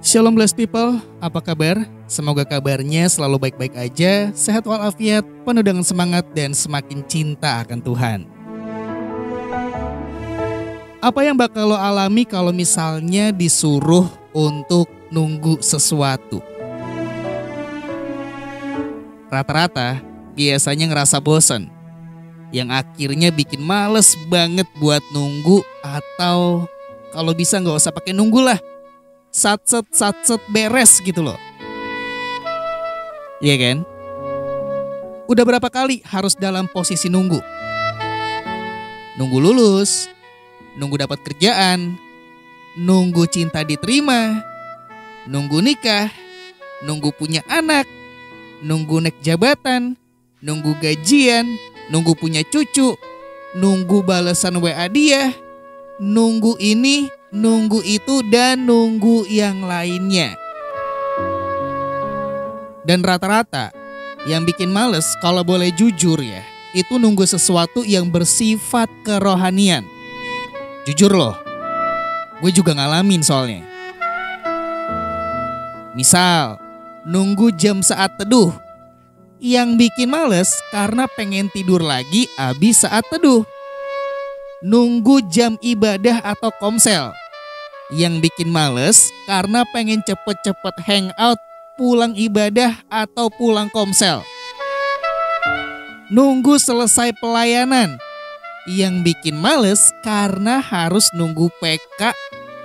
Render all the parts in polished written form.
Shalom blessed people, apa kabar? Semoga kabarnya selalu baik-baik aja, sehat walafiat, penuh dengan semangat dan semakin cinta akan Tuhan. Apa yang bakal lo alami kalau misalnya disuruh untuk nunggu sesuatu? Rata-rata biasanya ngerasa bosan, yang akhirnya bikin males banget buat nunggu, atau kalau bisa gak usah pakai nunggu lah. Satset beres gitu loh. Iya kan? Udah berapa kali harus dalam posisi nunggu? Nunggu lulus, nunggu dapat kerjaan, nunggu cinta diterima, nunggu nikah, nunggu punya anak, nunggu naik jabatan, nunggu gajian, nunggu punya cucu, nunggu balasan WA dia, nunggu ini, nunggu itu, dan nunggu yang lainnya. Dan rata-rata yang bikin males, kalau boleh jujur ya, itu nunggu sesuatu yang bersifat kerohanian. Jujur loh, gue juga ngalamin soalnya. Misal, nunggu jam saat teduh. Yang bikin males karena pengen tidur lagi abis saat teduh. Nunggu jam ibadah atau komsel. Yang bikin males karena pengen cepet-cepet hangout pulang ibadah atau pulang komsel. Nunggu selesai pelayanan. Yang bikin males karena harus nunggu PK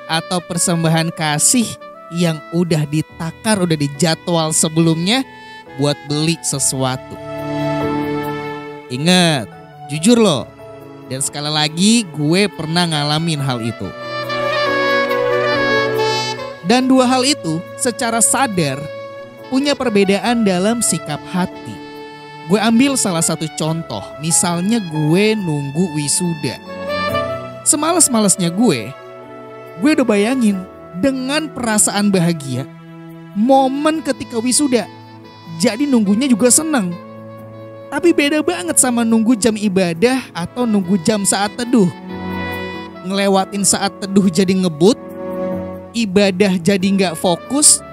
atau persembahan kasih yang udah ditakar, udah dijadwal sebelumnya buat beli sesuatu. Ingat, jujur loh. Dan sekali lagi gue pernah ngalamin hal itu. Dan dua hal itu secara sadar punya perbedaan dalam sikap hati. Gue ambil salah satu contoh, misalnya gue nunggu wisuda. Semales-malesnya gue udah bayangin dengan perasaan bahagia momen ketika wisuda. Jadi nunggunya juga seneng. Tapi beda banget sama nunggu jam ibadah atau nunggu jam saat teduh. Ngelewatin saat teduh jadi ngebut, ibadah jadi gak fokus,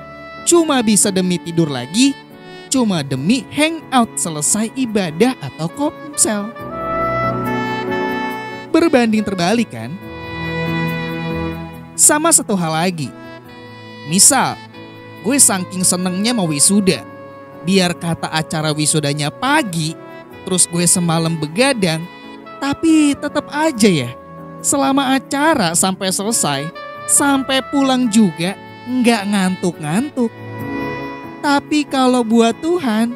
cuma bisa demi tidur lagi, cuma demi hangout selesai ibadah atau komsel. Berbanding terbalik kan? Sama satu hal lagi. Misal, gue saking senengnya mau wisuda. Biar kata acara wisudanya pagi, terus gue semalam begadang, tapi tetap aja ya, selama acara sampai selesai, sampai pulang juga nggak ngantuk-ngantuk. Tapi kalau buat Tuhan,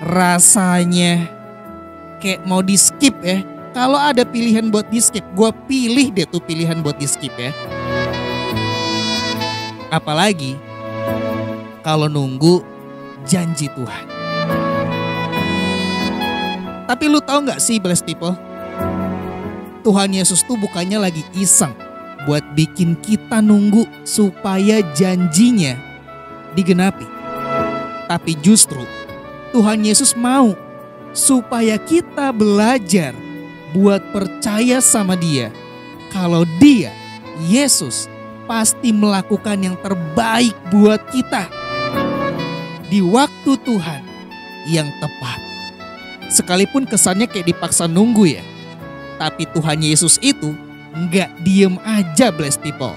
rasanya kayak mau di skip ya. Kalau ada pilihan buat di skip, gue pilih deh tuh pilihan buat di skip ya. Apalagi kalau nunggu janji Tuhan. Tapi lu tahu gak sih blessed people? Tuhan Yesus tuh bukannya lagi iseng buat bikin kita nunggu supaya janjinya digenapi. Tapi justru Tuhan Yesus mau supaya kita belajar buat percaya sama Dia. Kalau Dia, Yesus, pasti melakukan yang terbaik buat kita di waktu Tuhan yang tepat. Sekalipun kesannya kayak dipaksa nunggu ya, tapi Tuhan Yesus itu nggak diem aja blessed people.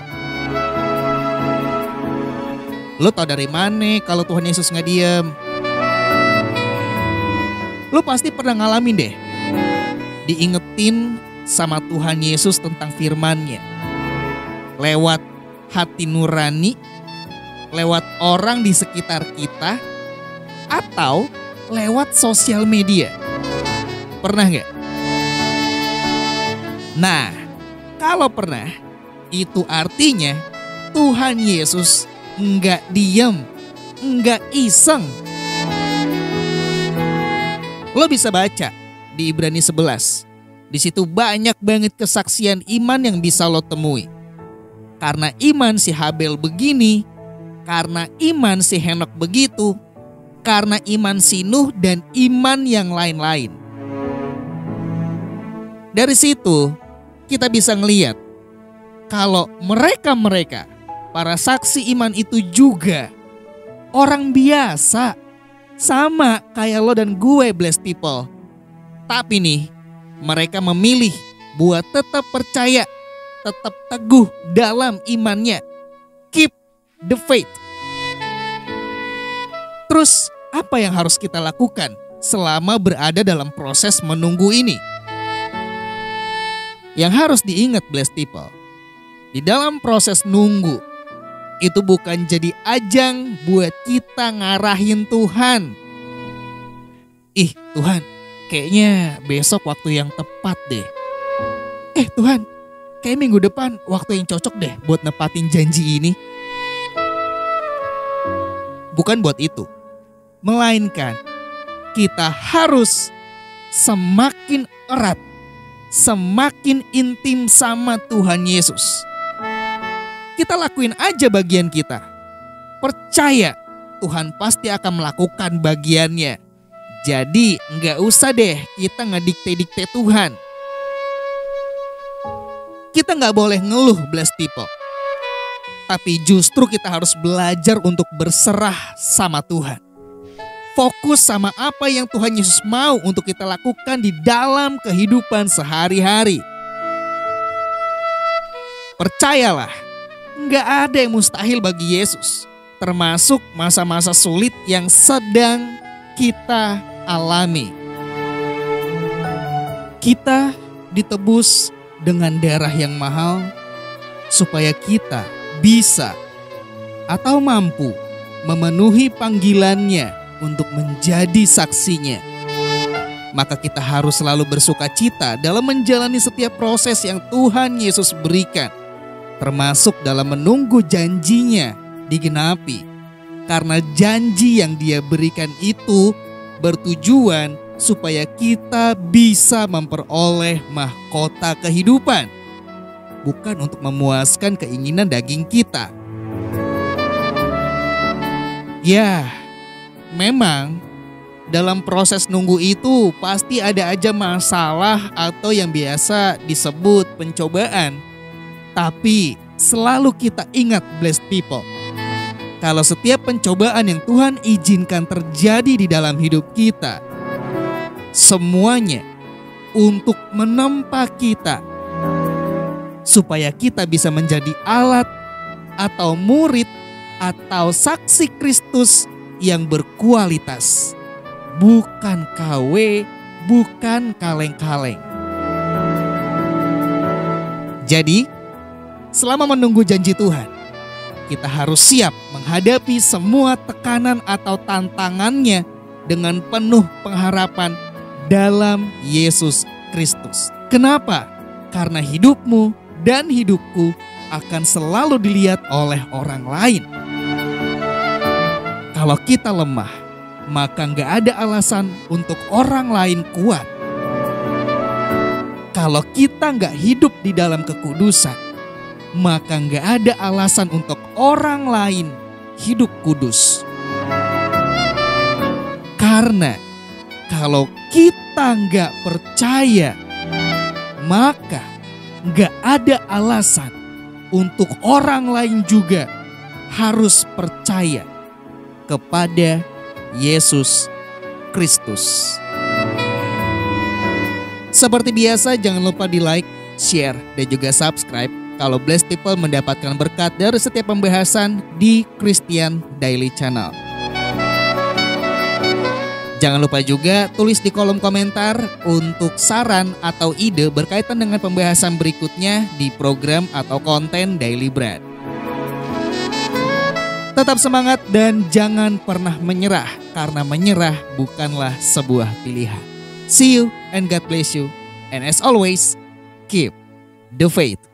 Lo tau dari mana kalau Tuhan Yesus nggak diem? Lo pasti pernah ngalamin deh, diingetin sama Tuhan Yesus tentang firman-Nya lewat hati nurani, lewat orang di sekitar kita, atau lewat sosial media. Pernah gak? Nah, kalau pernah, itu artinya Tuhan Yesus nggak diem, nggak iseng. Lo bisa baca di Ibrani 11. Di situ banyak banget kesaksian iman yang bisa lo temui. Karena iman si Habel begini, karena iman si Henok begitu, karena iman si Nuh dan iman yang lain-lain. Dari situ kita bisa ngelihat kalau mereka-mereka, para saksi iman itu juga orang biasa. Sama kayak lo dan gue, blessed people. Tapi nih, mereka memilih buat tetap percaya, tetap teguh dalam imannya. Keep the faith. Terus apa yang harus kita lakukan selama berada dalam proses menunggu ini? Yang harus diingat, blessed people, di dalam proses nunggu, itu bukan jadi ajang buat kita ngarahin Tuhan. Ih Tuhan, kayaknya besok waktu yang tepat deh. Tuhan, kayak minggu depan waktu yang cocok deh buat nepatin janji ini. Bukan buat itu. Melainkan kita harus semakin erat, semakin intim sama Tuhan Yesus. Kita lakuin aja bagian kita. Percaya Tuhan pasti akan melakukan bagiannya. Jadi nggak usah deh kita ngedikte-dikte Tuhan. Kita nggak boleh ngeluh, blessed people. Tapi justru kita harus belajar untuk berserah sama Tuhan. Fokus sama apa yang Tuhan Yesus mau untuk kita lakukan di dalam kehidupan sehari-hari. Percayalah, nggak ada yang mustahil bagi Yesus, termasuk masa-masa sulit yang sedang kita alami. Kita ditebus dengan darah yang mahal supaya kita bisa atau mampu memenuhi panggilannya untuk menjadi saksinya. Maka kita harus selalu bersuka cita dalam menjalani setiap proses yang Tuhan Yesus berikan, termasuk dalam menunggu janjinya digenapi. Karena janji yang Dia berikan itu bertujuan supaya kita bisa memperoleh mahkota kehidupan, bukan untuk memuaskan keinginan daging kita. Ya, memang dalam proses nunggu itu pasti ada aja masalah atau yang biasa disebut pencobaan. Tapi selalu kita ingat, blessed people, kalau setiap pencobaan yang Tuhan izinkan terjadi di dalam hidup kita, semuanya untuk menempa kita supaya kita bisa menjadi alat atau murid atau saksi Kristus yang berkualitas, bukan KW, bukan kaleng-kaleng. Jadi, selama menunggu janji Tuhan, kita harus siap menghadapi semua tekanan atau tantangannya dengan penuh pengharapan dalam Yesus Kristus. Kenapa? Karena hidupmu dan hidupku akan selalu dilihat oleh orang lain. Kalau kita lemah, maka nggak ada alasan untuk orang lain kuat. Kalau kita nggak hidup di dalam kekudusan, maka nggak ada alasan untuk orang lain hidup kudus. Karena kalau kita nggak percaya, maka nggak ada alasan untuk orang lain juga harus percaya kepada Yesus Kristus. Seperti biasa, jangan lupa di like, share, dan juga subscribe kalau blessed people mendapatkan berkat dari setiap pembahasan di Christian Daily Channel. Jangan lupa juga tulis di kolom komentar untuk saran atau ide berkaitan dengan pembahasan berikutnya di program atau konten Daily Bread. Tetap semangat dan jangan pernah menyerah, karena menyerah bukanlah sebuah pilihan. See you and God bless you. And as always, keep the faith.